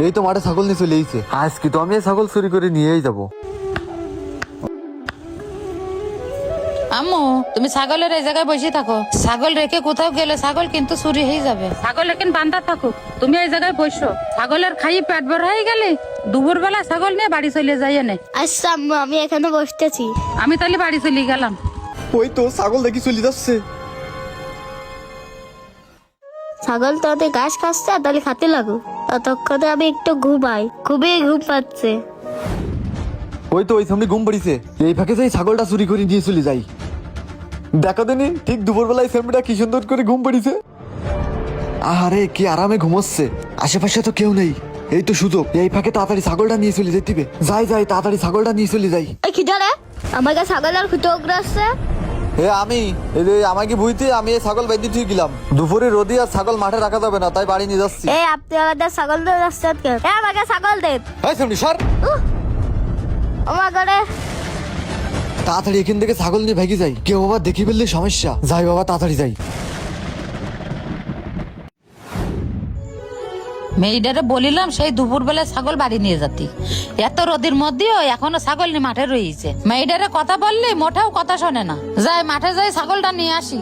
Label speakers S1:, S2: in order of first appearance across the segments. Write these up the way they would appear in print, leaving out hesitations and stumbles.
S1: এই তো মাঠে ছাগল নিয়ে চলে এসেছে। আজকে তো আমি এই ছাগল চুরি করে নিয়েই যাবো।
S2: আম্মু তুমি ছাগলের এই জায়গায় বসে থাকো, ছাগল রেখে কোথাও গেলে ছাগল কিন্তু চুরি হয়ে যাবে। ছাগল এখন বান্ধা থাকো, তুমি এই জায়গায় বসো। ছাগলের খাই পেট ভরা হয়ে গেলে দুপুর বেলা ছাগল নিয়ে বাড়ি চলে যাই এনে।
S3: আচ্ছা আম্মু, আমি এখানে বসতেছি।
S2: আমি তাহলে বাড়ি চলে গেলাম।
S1: ওই তো ছাগল দেখি চলে যাচ্ছে।
S3: ছাগল তো ওদের ঘাস খাচ্ছে, তাহলে খাতে লাগো। ততক্ষণে আমি একটু ঘুমাই, খুবই ঘুম পাচ্ছে।
S1: ওই তো ওই সামনে ঘুম পড়িছে, এই ফাঁকে যাই ছাগলটা চুরি করে নিয়ে চলে যাই। দেখো দিনি ঠিক দুপুর বেলায় ফ্যামিলিটা কি সুন্দর করে ঘুম পড়িছে। আরে কি আরামে ঘুমোচ্ছে, আশেপাশে তো কেউ নেই। এই তো সুযোগ, এই ফাঁকে তাড়াতাড়ি ছাগলটা নিয়ে চলে যেতে হবে। যাই যাই তাড়াতাড়ি ছাগলটা নিয়ে চলে যাই।
S3: এই খিদা রে, আমাকে ছাগলের খুঁটো উগড়াচ্ছে।
S1: আমি আমাকে বুঝতে আমি এই ছাগল বেঁধে ঠিক গেলাম। দুপুরে রোদি আর ছাগল মাঠে রাখা যাবে না, তাই বাড়ি নিয়ে যাচ্ছি।
S3: এই আপনি আমাদের ছাগল দিয়ে যাচ্ছেন কেন? আমাকে ছাগল দেন।
S1: এই সামনে সর।
S3: আমার ঘরে
S1: তাড়াতাড়ি এখান থেকে ছাগল নিয়ে ভেগে যাই, কেউ আবার দেখি ফেললে সমস্যা। যাই বাবা তাড়াতাড়ি যাই।
S2: মেয়েটারে বলিলাম সেই দুপুর বেলা ছাগল বাড়ি নিয়ে যাতি, এত রোদের মধ্যেও এখনো ছাগল নিয়ে মাঠে রয়েছে। মেয়েটারে কথা বললে মোটেও কথা শোনে না। যাই মাঠে যাই ছাগলটা নিয়ে আসি।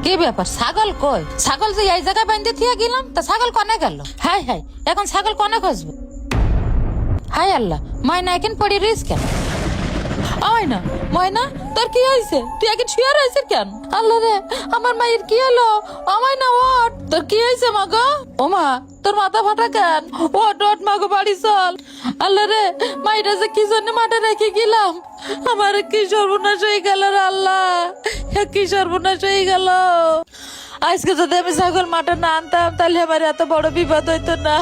S2: কি ব্যাপার, ছাগল কই? ছাগল যে এই জায়গায় বাঁধতে থিয়ে গেলাম, তা ছাগল কনে গেল? হাই হাই, এখন ছাগল কনে খুঁজবো? হাই আল্লাহ, ময়না এখন পড়ি রইস কেন? ময়না, ময়না তোর কি হয়েছে? তুই এখন শুয়ে রয়েছিস কেন? আল্লাহ রে, আমার মায়ের কি হলো? ময়না ওঠ, তোর কি হয়েছে মা গো? ও মা, তোর মাথা ফাটা কেন? ওঠ ওঠ মা গো, বাড়ি চল। আল্লাহ রে, মাইটা যে কি জন্য মাঠে রেখে গেলাম, আমার কি সর্বনাশ হয়ে গেল রে আল্লাহ, কি সর্বনাশ হয়ে গেল। আজকে যদি আমি ছাগল মাঠে না আনতাম, তাহলে আমার এত বড় বিপদ হইতো না।